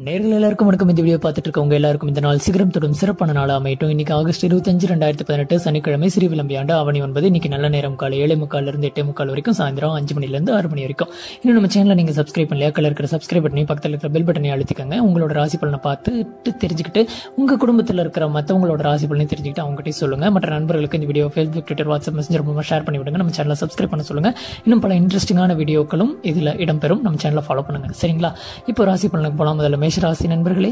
நேர்கள் எல்லாருக்கும் வணக்கம். இந்த வீடியோ பார்த்துட்டு இருக்கவங்க எல்லாருக்கும் இந்த நாள் சீக்கிரம் தொடரும் சிறப்பான நாள் அமையட்டும். இன்னைக்கு ஆகஸ்ட் 25, 2018 சனிக்கிழமை, ஸ்ரீ விளம்பியாண்டு ஆவணி 9. இன்னைக்கு நல்ல நேரம் காலை 7:45 8:45 வரைக்கும், சாயந்தரம் 5 மணிலேருந்து 6 மணி வரைக்கும். இன்னும் நம்ம சேனலை நீங்க சப்ஸ்கிரைப் பண்ணலையா? கலர் இருக்கிற சப்ஸ்கிரைப் பட்டனையும் பக்கத்தில் இருக்கிற பெல் பட்டனையும் அழுத்திக்கங்க. உங்களோட ராசி பலனை பார்த்துட்டு தெரிஞ்சுக்கிட்டு உங்க குடும்பத்தில் இருக்கிற மற்றவங்களோட ராசி பலனையும் தெரிஞ்சுக்கிட்டு அவங்ககிட்ட சொல்லுங்க. மற்ற நண்பர்களுக்கு இந்த video Facebook, Twitter, WhatsApp, messenger மூலமா ஷேர் பண்ணி விடுங்க. நம்ம சேனலை சப்ஸ்கிரைப் பண்ண சொல்லுங்க. இன்னும் பல இன்ட்ரெஸ்டிங்கான வீடியோக்களும் இதுல இடம்பெறும். நம்ம சேனலை ஃபாலோ பண்ணுங்க, சரிங்களா? இப்போ ராசி பலனுக்கு போலாம். முதல்ல மேஷ ராசி நண்பர்களே,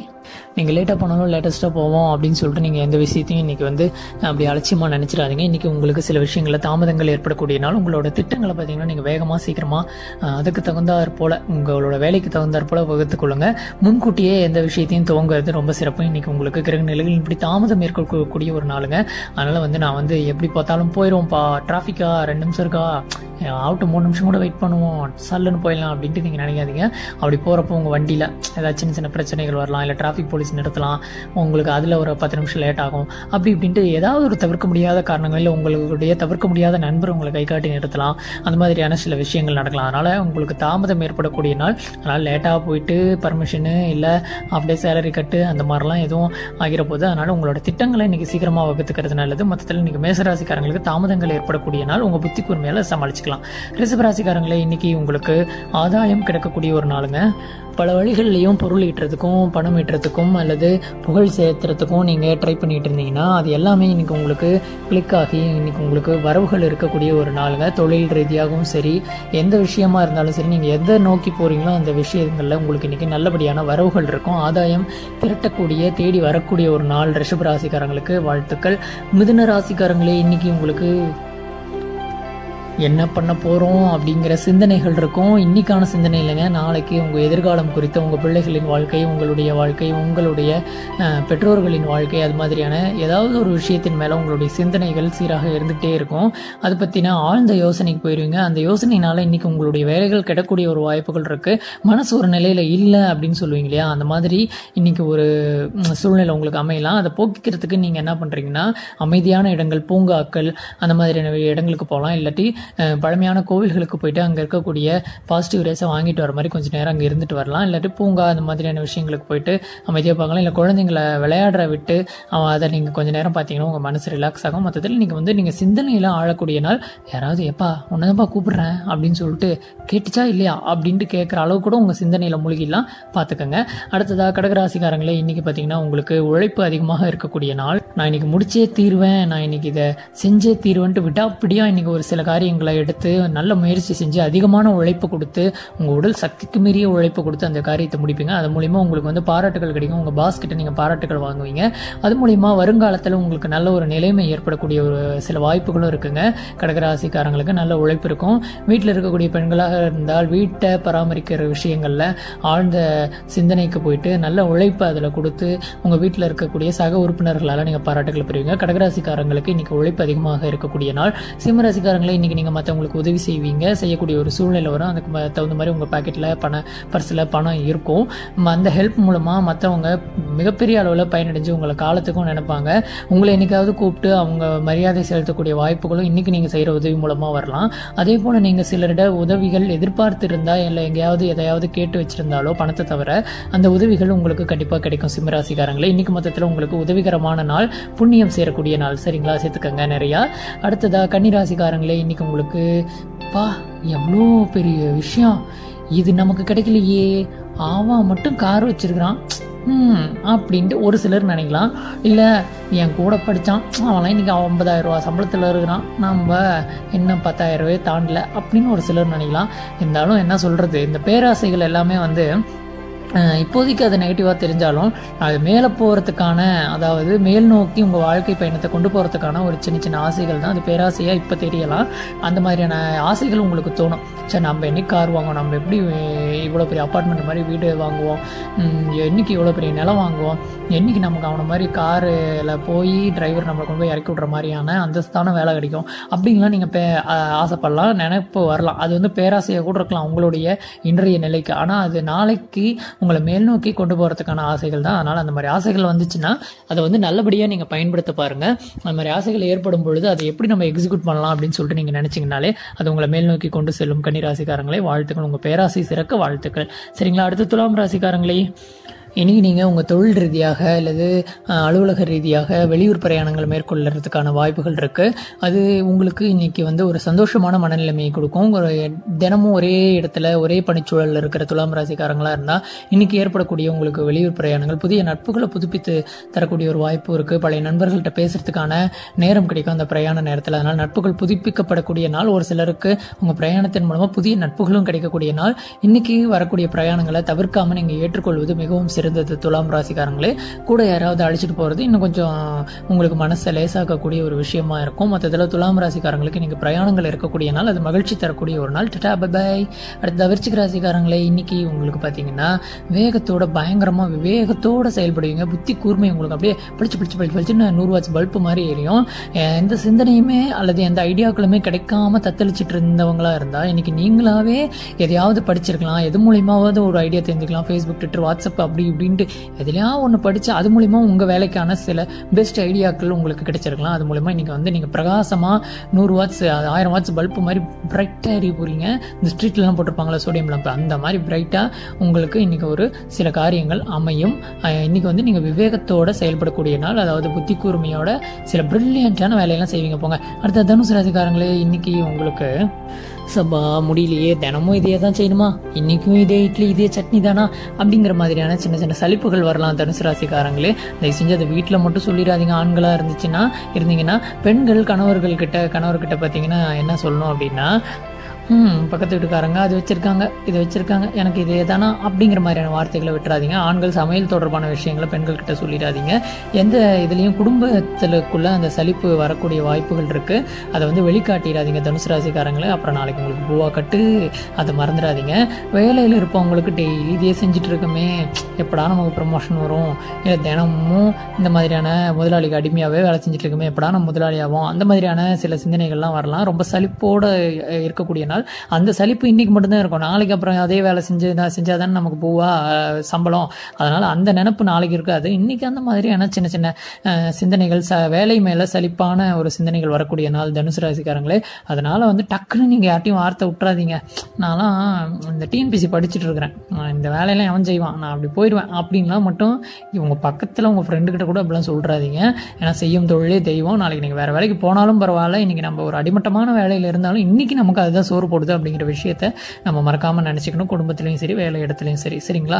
நீங்கள் லேட்டாக போனாலும் லேட்டஸ்ட்டாக போவோம் அப்படின்னு சொல்லிட்டு நீங்கள் எந்த விஷயத்தையும் இன்றைக்கி அப்படி அலட்சியமாக நினச்சிடாதீங்க. இன்றைக்கி உங்களுக்கு சில விஷயங்களில் தாமதங்கள் ஏற்படக்கூடிய நாள். உங்களோட திட்டங்களை பார்த்தீங்கன்னா நீங்கள் வேகமாக சீக்கிரமாக அதுக்கு தகுந்தாற் போல், உங்களோட வேலைக்கு தகுந்தாற் போல் வகுத்துக்கொள்ளுங்க. முன்கூட்டியே எந்த விஷயத்தையும் துவங்குறது ரொம்ப சிறப்பு. இன்றைக்கி உங்களுக்கு கிரக நிலைகள் இப்படி தாமதம் ஏற்படக்கூடிய ஒரு நாளுங்க. அதனால் நான் எப்படி பார்த்தாலும் போயிடுவோம்ப்பா, டிராஃபிக்கா 2 நிமிஷம் இருக்கா, அவுட்டு 3 நிமிஷம் கூட வெயிட் பண்ணுவோம், சல்லுன்னு போயிடலாம் அப்படின்ட்டு நீங்கள் நினைக்காதீங்க. அப்படி போகிறப்போ உங்கள் வண்டியில் ஏதாவது சின்ன சின்ன பிரச்சனைகள் வரலாம், இல்லை டிராஃபிக் போலீஸ் நிறுத்தலாம், உங்களுக்கு அதில் ஒரு 10 நிமிஷம் லேட் ஆகும். அப்படி இப்படின்ட்டு ஏதாவது ஒரு தவிர்க்க முடியாத காரணங்களில் உங்களுடைய தவிர்க்க முடியாத நண்பர் உங்களை கை காட்டி நிறுத்தலாம். அந்த மாதிரியான சில விஷயங்கள் நடக்கலாம். அதனால் உங்களுக்கு தாமதம் ஏற்படக்கூடிய நாள். அதனால் லேட்டாக போயிட்டு பர்மிஷனு இல்லை அப்படியே சேலரி கட்டு அந்த மாதிரிலாம் எதுவும் ஆகிற போது, அதனால் உங்களோட திட்டங்களை இன்றைக்கி சீக்கிரமாக வகுத்துக்கிறது நல்லது. மொத்தத்தில் இன்றைக்கி மேசராசிக்காரங்களுக்கு தாமதங்கள் ஏற்படக்கூடிய நாள். உங்கள் புத்தி கூர்மையால் சமாளிச்சுக்கலாம். ரிஷபராசிக்காரங்களே, இன்னைக்கு உங்களுக்கு ஆதாயம் கிடைக்கக்கூடிய ஒரு நாளுங்க. பல வழிகள்லையும் பொருள் ஈட்டுறதுக்கும், பணம் ஈட்டுறதுக்கும், அல்லது புகழ் சேர்த்துறதுக்கும் நீங்கள் ட்ரை பண்ணிட்டு இருந்தீங்கன்னா அது எல்லாமே இன்னைக்கு உங்களுக்கு கிளிக் ஆகி இன்னைக்கு உங்களுக்கு வரவுகள் இருக்கக்கூடிய ஒரு நாளுங்க. தொழில் ரீதியாகவும் சரி, எந்த விஷயமா இருந்தாலும் சரி, நீங்கள் எதை நோக்கி போறீங்களோ அந்த விஷயங்களில் உங்களுக்கு இன்னைக்கு நல்லபடியான வரவுகள் இருக்கும். ஆதாயம் திரட்டக்கூடிய, தேடி வரக்கூடிய ஒரு நாள். ரிஷபராசிக்காரங்களுக்கு வாழ்த்துக்கள். மிதுன ராசிக்காரங்களே, இன்னைக்கு உங்களுக்கு என்ன பண்ண போகிறோம் அப்படிங்கிற சிந்தனைகள் இருக்கும். இன்னைக்கான சிந்தனை இல்லைங்க, நாளைக்கு உங்கள் எதிர்காலம் குறித்த, உங்கள் பிள்ளைகளின் வாழ்க்கை, உங்களுடைய வாழ்க்கை, உங்களுடைய பெற்றோர்களின் வாழ்க்கை, அது மாதிரியான ஏதாவது ஒரு விஷயத்தின் மேலே உங்களுடைய சிந்தனைகள் சீராக இருந்துகிட்டே இருக்கும். அதை பற்றின ஆழ்ந்த யோசனைக்கு போயிடுவீங்க. அந்த யோசனையினால இன்னைக்கு உங்களுடைய வேலைகள் கிடக்கூடிய ஒரு வாய்ப்புகள் இருக்குது. மனசு ஒரு நிலையில் இல்லை அப்படின்னு சொல்லுவீங்க இல்லையா, அந்த மாதிரி இன்னைக்கு ஒரு சூழ்நிலை உங்களுக்கு அமையலாம். அதை போக்கிக்கிறதுக்கு நீங்கள் என்ன பண்ணுறீங்கன்னா, அமைதியான இடங்கள், பூங்காக்கள், அந்த மாதிரியான இடங்களுக்கு போகலாம். இல்லாட்டி பழமையான கோவில்களுக்கு போயிட்டு அங்கே இருக்கக்கூடிய பாசிட்டிவ் ரேஸை வாங்கிட்டு வர மாதிரி கொஞ்சம் நேரம் அங்கே இருந்துட்டு வரலாம். இல்லாட்டி பூங்கா அந்த மாதிரியான விஷயங்களுக்கு போயிட்டு அமைதியாக பார்க்கலாம். இல்லை குழந்தைங்களை விளையாடுற விட்டு அதை நீங்கள் கொஞ்சம் நேரம் பார்த்தீங்கன்னா உங்கள் மனசு ரிலாக்ஸ் ஆகும். மொத்தத்தில் நீங்கள் சிந்தனையில் ஆழக்கூடிய நாள். யாராவது எப்பா உன்னதாப்பா கூப்பிடுறேன் அப்படின்னு சொல்லிட்டு கேட்டுச்சா இல்லையா அப்படின்ட்டு கேட்குற அளவு கூட உங்கள் சிந்தனையில் மூழ்கிலாம் பார்த்துக்கோங்க. அடுத்ததாக கடகராசிக்காரங்களே, இன்னைக்கு பார்த்தீங்கன்னா உங்களுக்கு உழைப்பு அதிகமாக இருக்கக்கூடிய நாள். நான் இன்னைக்கு முடிச்சே தீர்வேன், நான் இன்னைக்கு இதை செஞ்சே தீர்வேன்ட்டு விடாப்பிடியா இன்னைக்கு ஒரு சில காரியங்களை எடுத்து நல்ல முயற்சி செஞ்சு அதிகமான உழைப்பு கொடுத்து, உங்கள் உடல் சக்திக்கு மீறிய உழைப்பு கொடுத்து அந்த காரியத்தை முடிப்பீங்க. அது மூலிமா உங்களுக்கு பாராட்டுகள் கிடைக்கும். உங்கள் பாஸ் கிட்ட நீங்கள் பாராட்டுகள் வாங்குவீங்க. அது மூலிமா வருங்காலத்தில் உங்களுக்கு நல்ல ஒரு நிலைமை ஏற்படக்கூடிய ஒரு சில வாய்ப்புகளும் இருக்குங்க. கடகராசிக்காரங்களுக்கு நல்ல உழைப்பு இருக்கும். வீட்டில் இருக்கக்கூடிய பெண்களாக இருந்தால் வீட்டை பராமரிக்கிற விஷயங்களில் ஆழ்ந்த சிந்தனைக்கு போயிட்டு நல்ல உழைப்பு அதில் கொடுத்து உங்கள் வீட்டில் இருக்கக்கூடிய சக உறுப்பினர்களால் நீங்கள் பாராட்டுகள் பெறுவீங்க. கடகராசிக்காரங்களுக்கு இன்னைக்கு உழைப்பு அதிகமாக இருக்கக்கூடிய நாள். சிம்மராசிக்காரங்களே, இன்னைக்கு நீங்கள் மற்றவங்களுக்கு உதவி செய்வீங்க, செய்யக்கூடிய ஒரு சூழ்நிலை வரும். அதுக்கு தகுந்த மாதிரி உங்கள் பாக்கெட்டில் பர்ஸில் பணம் இருக்கும். அந்த ஹெல்ப் மூலமாக மற்றவங்க மிகப்பெரிய அளவில் பயனடைஞ்சு உங்களை காலத்துக்கும் நினைப்பாங்க. உங்களை என்னைக்காவது கூப்பிட்டு அவங்க மரியாதை செலுத்தக்கூடிய வாய்ப்புகளும் இன்னைக்கு நீங்கள் செய்கிற உதவி மூலமாக வரலாம். அதே போல் நீங்கள் சிலரிட உதவிகள் எதிர்பார்த்து இருந்தால், இல்லை எங்கேயாவது எதையாவது கேட்டு வச்சிருந்தாலோ பணத்தை தவிர அந்த உதவிகள் உங்களுக்கு கண்டிப்பாக கிடைக்கும். சிம்மராசிக்காரங்களே, இன்னைக்கு மொத்தத்தில் உங்களுக்கு உதவிகரமான நாள், புண்ணியம் சேரக்கூடிய நாள். சரிங்களா? சேர்த்துக்கங்க நிறையா. அடுத்ததாக கன்னிராசிக்காரங்களே, இன்னைக்கு உங்களுக்கு எவ்வளோ பெரிய விஷயம் இது நமக்கு கிடைக்கலையே, அவன் மட்டும் கார் வச்சிருக்கிறான் அப்படின்ட்டு ஒரு சிலர் நினைக்கலாம். இல்லை என் கூட படித்தான், அவன்லாம் இன்னைக்கு 50,000 ரூபா சம்பளத்தில் இருக்கிறான், நம்ம இன்னும் 10,000 ரூபாயை தாண்டல அப்படின்னு ஒரு சிலர் நினைக்கலாம். இருந்தாலும் என்ன சொல்கிறது, இந்த பேராசைகள் எல்லாமே இப்போதைக்கு அது நெகட்டிவாக தெரிஞ்சாலும் அது மேலே போகிறதுக்கான, அதாவது மேல் நோக்கி உங்கள் வாழ்க்கை பயணத்தை கொண்டு போகிறதுக்கான ஒரு சின்ன சின்ன ஆசைகள் தான். அது பேராசையாக இப்போ தெரியலாம். அந்த மாதிரியான ஆசைகள் உங்களுக்கு தோணும். சரி, நம்ம என்னைக்கு கார் வாங்குவோம், நம்ம எப்படி இவ்வளோ பெரிய அப்பார்ட்மெண்ட் மாதிரி வீடு வாங்குவோம், என்னைக்கு இவ்வளோ பெரிய நிலம் வாங்குவோம், என்னைக்கு நமக்கு அவனை மாதிரி காரில் போய் டிரைவர் நம்மளை கொண்டு போய் இறக்கி விட்ற மாதிரியான அந்தஸ்தான வேலை கிடைக்கும் அப்படின்லாம் நீங்கள் ஆசைப்படலாம், நினைப்பு வரலாம். அது பேராசையாக கூட இருக்கலாம் உங்களுடைய இன்றைய நிலைக்கு. ஆனால் அது நாளைக்கு உங்களை மேல் நோக்கி கொண்டு போகிறதுக்கான ஆசைகள் தான். அதனால் அந்த மாதிரி ஆசைகள் வந்துச்சுன்னா அதை நல்லபடியாக நீங்கள் பயன்படுத்த பாருங்கள். அந்த மாதிரி ஆசைகள் ஏற்படும் பொழுது அதை எப்படி நம்ம எக்ஸிக்யூட் பண்ணலாம் அப்படின்னு சொல்லிட்டு நீங்கள் நினச்சிங்கனாலே அது உங்களை மேல் நோக்கி கொண்டு செல்லும். கன்னி ராசிக்காரங்களே, வாழ்த்துக்கள். உங்கள் பேராசை சிறக்க வாழ்த்துக்கள். சரிங்களா? அடுத்து துலாம் ராசிக்காரங்களே, இன்றைக்கி நீங்கள் உங்கள் தொழில் ரீதியாக அல்லது அலுவலக ரீதியாக வெளியூர் பிரயாணங்கள் மேற்கொள்ளுறதுக்கான வாய்ப்புகள் இருக்குது. அது உங்களுக்கு இன்றைக்கி வந்து ஒரு சந்தோஷமான மனநிலைமையை கொடுக்கும். ஒரு தினமும் ஒரே இடத்துல ஒரே பணிச்சூழலில் இருக்கிற துலாம் ராசிக்காரங்களாக இருந்தால் இன்றைக்கி ஏற்படக்கூடிய உங்களுக்கு வெளியூர் பிரயாணங்கள் புதிய நட்புகளை புதுப்பித்து தரக்கூடிய ஒரு வாய்ப்பு இருக்குது. பழைய நண்பர்கள்ட்ட பேசுகிறதுக்கான நேரம் கிடைக்கும் அந்த பிரயாண நேரத்தில். அதனால் நட்புகள் புதுப்பிக்கப்படக்கூடிய நாள். ஒரு சிலருக்கு உங்கள் பிரயாணத்தின் மூலமாக புதிய நட்புகளும் கிடைக்கக்கூடிய நாள். இன்றைக்கி வரக்கூடிய பிரயாணங்களை தவிர்க்காமல் நீங்கள் ஏற்றுக்கொள்வது மிகவும் சிறந்தது துலாம் ராசிக்காரங்களே. கூட யாராவது அழைச்சிட்டு போகிறது இன்னும் கொஞ்சம் உங்களுக்கு மனசை லேசாக்கக்கூடிய ஒரு விஷயமா இருக்கும். மற்றதில் துலாம் ராசிக்காரங்களுக்கு நீங்கள் பிரயாணங்கள் இருக்கக்கூடிய நாள். அது மகிழ்ச்சி தரக்கூடிய ஒரு நாள். Ta-ta by. அடுத்த விருச்சிக ராசிக்காரங்களே, இன்னைக்கு உங்களுக்கு பார்த்தீங்கன்னா வேகத்தோட பயங்கரமாக விவேகத்தோடு செயல்படுவீங்க. புத்தி கூர்மை உங்களுக்கு அப்படியே பளிச்சுன்னு 100 வாட்ஸ் பல்பு மாதிரி எரியும். எந்த சிந்தனையுமே அல்லது எந்த ஐடியாக்களுமே கிடைக்காம தத்தளிச்சிட்டு இருந்தவங்களா இருந்தால் இன்னைக்கு நீங்களாவே எதையாவது படிச்சிருக்கலாம். எது மூலியமாவது ஒரு ஐடியா தெரிஞ்சுக்கலாம். ஃபேஸ்புக், ட்விட்டர், வாட்ஸ்அப் அப்படி இப்படின்ட்டு எதுலையா ஒன்று படித்து அது மூலிமா உங்கள் வேலைக்கான சில பெஸ்ட் ஐடியாக்கள் உங்களுக்கு கிடைச்சிருக்கலாம். அது மூலிமா இன்றைக்கி வந்து நீங்கள் பிரகாசமாக 100 வாட்ஸ் 1000 வாட்ஸ் பல்பு மாதிரி பிரைட்டாக எரிய போகிறீங்க. இந்த ஸ்ட்ரீட்லாம் போட்டிருப்பாங்களா சோடியம் லேம்ப், அந்த மாதிரி பிரைட்டாக உங்களுக்கு இன்றைக்கி ஒரு சில காரியங்கள் அமையும். இன்றைக்கி வந்து நீங்கள் விவேகத்தோடு செயல்படக்கூடிய நாள். அதாவது புத்தி கூர்மையோட சில பிரில்லியண்ட்டான வேலையெல்லாம் செய்வீங்க போங்க. அடுத்த தனுசு ராசிக்காரங்களே, இன்றைக்கி உங்களுக்கு சபா முடியலையே, தினமும் இதே தான் செய்யணுமா, இன்றைக்கும் இதே இட்லி இதே சட்னி தானா அப்படிங்கிற மாதிரியான சின்ன சின்ன சலிப்புகள் வரலாம். தனுசு ராசிக்காரங்களே, தயவு செஞ்சு அதை வீட்டில் மட்டும் சொல்லிடாதீங்க. ஆண்களாக இருந்தீங்கன்னா பெண்கள் கணவர்கிட்ட பார்த்தீங்கன்னா என்ன சொல்லணும் அப்படின்னா, பக்கத்து வீட்டுக்காரங்க அது வச்சுருக்காங்க இது வச்சுருக்காங்க எனக்கு இதே தானா அப்படிங்கிற மாதிரியான வார்த்தைகளை விட்டுறாதீங்க. ஆண்கள் சமையல் தொடர்பான விஷயங்களை பெண்கள்கிட்ட சொல்லிடாதீங்க. எந்த இதுலேயும் குடும்பத்திலுக்குள்ளே அந்த சலிப்பு வரக்கூடிய வாய்ப்புகள் இருக்குது. அதை வந்து வெளிக்காட்டிடாதீங்க தனுசு ராசிக்காரங்களே. அப்புறம் நாளைக்கு உங்களுக்கு பூவா கட்டு, அதை மறந்துடாதீங்க. வேலையில் இருப்பவங்களுக்கு டெய்லி இதே செஞ்சுட்டு இருக்கமே, எப்படா நமக்கு ப்ரமோஷன் வரும், இல்லை தினமும் இந்த மாதிரியான முதலாளிக்கு அடிமையாகவே வேலை செஞ்சுட்டு இருக்கமே, எப்படா நம்ம முதலாளி ஆகும், அந்த மாதிரியான சில சிந்தனைகள்லாம் வரலாம். ரொம்ப சலிப்போடு இருக்கக்கூடிய நாள். அந்த சலிப்பு இன்னைக்கு மட்டும்தான் இருக்கும். நாளைக்கு அப்புறம் அதே வேலை செஞ்சாதானே நமக்கு பூவா சம்பளம். அதனால அந்த நினைப்பு நாளைக்கு இருக்காது. இன்னைக்கு அந்த மாதிரியான சின்ன சின்ன சிந்தனைகள், வேலை மேல சலிப்பான ஒரு சிந்தனைகள் வரக்கூடிய நாள் தனுசு ராசிக்காரங்களே. அதனால வந்து டக்குன்னு நீங்க யார்ட்டையும் வார்த்தை விட்டுறாதீங்க. நான்லாம் இந்த டிஎன்பிசி படிச்சுட்டு இருக்கிறேன், இந்த வேலையெல்லாம் எவன் செய்வான், நான் அப்படி போயிடுவேன் அப்படின்லாம் மட்டும் இவங்க பக்கத்தில் உங்கள் ஃப்ரெண்டு கிட்ட கூட அப்படிலாம் சொல்றாதீங்க. ஏன்னா செய்யும் தொழிலே தெய்வம். நாளைக்கு நீங்கள் வேற வேலைக்கு போனாலும் பரவாயில்ல, இன்னைக்கு நம்ம ஒரு அடிமட்டமான வேலையில் இருந்தாலும் இன்னைக்கு நமக்கு அதுதான் சோறு போடுது அப்படிங்கிற விஷயத்த நம்ம மறக்காம நினைச்சுக்கணும். குடும்பத்திலையும் சரி, வேலை இடத்துலையும் சரி. சரிங்களா?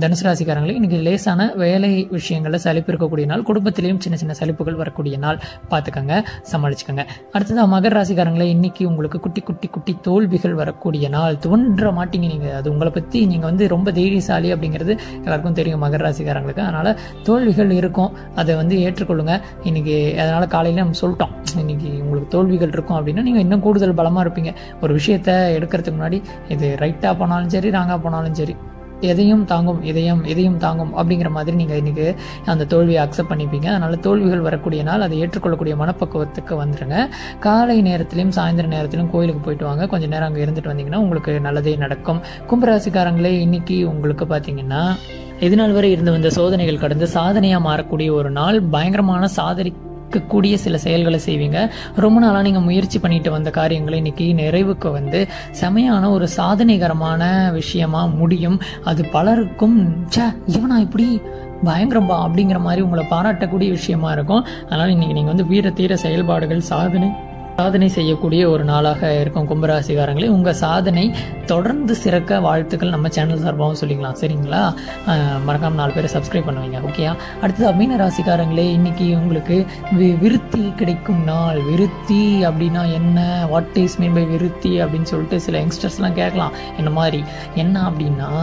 தனுசு ராசிக்காரங்களுக்கு இன்னைக்கு லேசான வேலை விஷயங்கள்ல சலிப்பு இருக்கக்கூடிய நாள். குடும்பத்திலையும் சின்ன சின்ன சலிப்புகள் வரக்கூடிய நாள். பார்த்துக்கங்க, சமாளிச்சுக்கோங்க. அடுத்தது மகர ராசிக்காரங்களே, இன்னைக்கு உங்களுக்கு குட்டி குட்டி குட்டி தோல்விகள் வரக்கூடிய நாள். தோன்ற மாட்டீங்க நீங்க. அது உங்களை பத்தி நீங்க வந்து ரொம்ப தைரியசாலி அப்படிங்கிறது எல்லாருக்கும் தெரியும் மகர ராசிக்காரங்களுக்கு. அதனால தோல்விகள் இருக்கும், அதை வந்து ஏற்றுக்கொள்ளுங்க இன்னைக்கு. அதனால காலையில நம்ம சொல்லிட்டோம், இன்னைக்கு உங்களுக்கு தோல்விகள் இருக்கும் அப்படின்னா நீங்க இன்னும் கூடுதல் பலமா இருப்பீங்க. ஒரு விஷயத்த எடுக்கிறதுக்கு முன்னாடி இது ரைட்டாக போனாலும் சரி, ராங்காக போனாலும் சரி, எதையும் தாங்கும் அப்படிங்கிற மாதிரி நீங்கள் இன்னைக்கு அந்த தோல்வியை அக்செப்ட் பண்ணிப்பீங்க. அதனால தோல்விகள் வரக்கூடிய நாள். அதை ஏற்றுக்கொள்ளக்கூடிய மனப்பக்குவத்துக்கு வந்துடுங்க. காலை நேரத்திலையும் சாயந்தர நேரத்திலும் கோயிலுக்கு போயிட்டு வாங்க. கொஞ்சம் நேரம் அங்கே இருந்துட்டு வந்தீங்கன்னா உங்களுக்கு நல்லதே நடக்கும். கும்பராசிக்காரங்களே, இன்னைக்கு உங்களுக்கு பார்த்தீங்கன்னா இதுநாள் வரை இருந்து வந்த சோதனைகள் கடந்து சாதனையாக மாறக்கூடிய ஒரு நாள். பயங்கரமான கூடிய சில செயல்களை செய்வீங்க. ரொம்ப நாளாக நீங்கள் முயற்சி பண்ணிட்டு வந்த காரியங்களை இன்னைக்கு நிறைவுக்கு வந்து செமையான ஒரு சாதனைகரமான விஷயமா முடியும். அது பலருக்கும் இவனா இப்படி பயங்கரம்பா அப்படிங்கிற மாதிரி உங்களை பாராட்டக்கூடிய விஷயமா இருக்கும். அதனால இன்னைக்கு நீங்கள் வந்து வீர தீர செயல்பாடுகள் சாதனை செய்யக்கூடிய ஒரு நாளாக இருக்கும் கும்பராசிக்காரங்களே. உங்கள் சாதனை தொடர்ந்து சிறக்க வாழ்த்துக்கள் நம்ம சேனல் சார்பாகவும் சொல்லிக்கலாம். சரிங்களா? மறக்காம 4 பேரை சப்ஸ்கிரைப் பண்ணுவீங்க. ஓகேயா? அடுத்தது மீன ராசிக்காரங்களே, இன்னைக்கு உங்களுக்கு விருத்தி கிடைக்கும் நாள். விருத்தி அப்படின்னா என்ன, வாட் இஸ் மீன் பை விருத்தி அப்படின்னு சொல்லிட்டு சில யங்ஸ்டர்ஸ்லாம் கேட்கலாம். என்ன மாதிரி என்ன அப்படின்னா,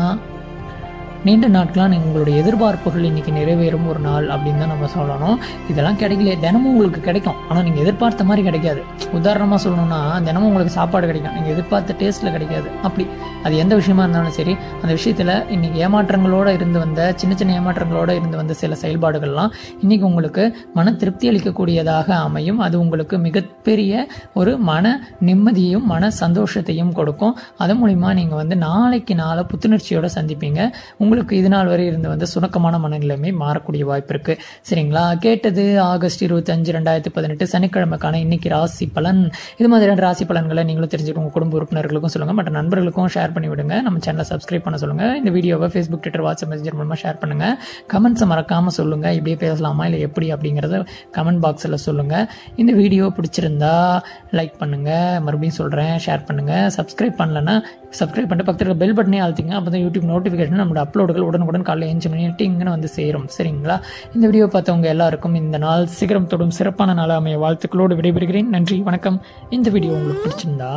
நீண்ட நாட்களாக உங்களுடைய எதிர்பார்ப்புகள் இன்னைக்கு நிறைவேறும் ஒரு நாள் அப்படின்னு தான் நம்ம சொல்லணும். இதெல்லாம் கிடைக்கல, தினமும் உங்களுக்கு கிடைக்கும், ஆனால் நீங்கள் எதிர்பார்த்த மாதிரி கிடைக்காது. உதாரணமாக சொல்லணும்னா, தினமும் உங்களுக்கு சாப்பாடு கிடைக்கும், நீங்கள் எதிர்பார்த்த டேஸ்ட்டில் கிடைக்காது. அப்படி அது எந்த விஷயமா இருந்தாலும் சரி, அந்த விஷயத்தில் இன்னைக்கு ஏமாற்றங்களோடு இருந்து வந்த சின்ன ஏமாற்றங்களோடு இருந்து வந்த சில செயல்பாடுகள்லாம் இன்னைக்கு உங்களுக்கு மன திருப்தி அளிக்கக்கூடியதாக அமையும். அது உங்களுக்கு மிகப்பெரிய ஒரு மன நிம்மதியையும் மன சந்தோஷத்தையும் கொடுக்கும். அதன் மூலிமா நீங்கள் வந்து நாளைக்கு நாளை புத்துணர்ச்சியோட சந்திப்பீங்க. உங்களுக்கு உங்களுக்கு இது நாள் வரை இருந்து வந்து சுணக்கமான மனநிலைமை மாறக்கூடிய வாய்ப்பு இருக்குது. சரிங்களா? கேட்டது ஆகஸ்ட் 25, 2018 சனிக்கிழமைக்கான இன்னைக்கு ராசி பலன். இது மாதிரியான ராசி பலன்களை நீங்களும் தெரிஞ்சுட்டு உங்கள் குடும்ப உறுப்பினர்களுக்கும் சொல்லுங்கள், மற்ற நண்பர்களுக்கும் ஷேர் பண்ணி விடுங்க. நம்ம சேனலை சப்ஸ்கிரைப் பண்ண சொல்லுங்கள். இந்த வீடியோவை ஃபேஸ்புக், ட்விட்டர், வாட்ஸ்அப் மெசேஜர் மூலமாக ஷேர் பண்ணுங்கள். கமெண்ட்ஸை மறக்காமல் சொல்லுங்கள். இப்படியே பேசலாமா இல்லை எப்படி அப்படிங்கிறத கமெண்ட் பாக்ஸில் சொல்லுங்கள். இந்த வீடியோ பிடிச்சிருந்தா லைக் பண்ணுங்கள், மறுபடியும் சொல்கிறேன், ஷேர் பண்ணுங்கள். சப்ஸ்கிரைப் பண்ணலன்னா சப்ஸ்கிரைப் பண்ணிட்டு பக்கத்தில் பெல் பட்டனே அழுத்திங்க. அப்போ தான் யூடியூப் நோட்டிஃபிகேஷன் நம்மளோட அப்லோடுகள் உடனுக்குடன் காலையில் 5 மணி டிங்னு வந்து சேரும். சரிங்களா? இந்த வீடியோ பார்த்தவங்க எல்லாருக்கும் இந்த நாள் சீக்கிரம் தொடும் சிறப்பான நாளாக அமைய வாழ்த்துக்களோடு விடைபெறுகிறேன். நன்றி, வணக்கம். இந்த வீடியோ உங்களுக்கு பிடிச்சிருந்தா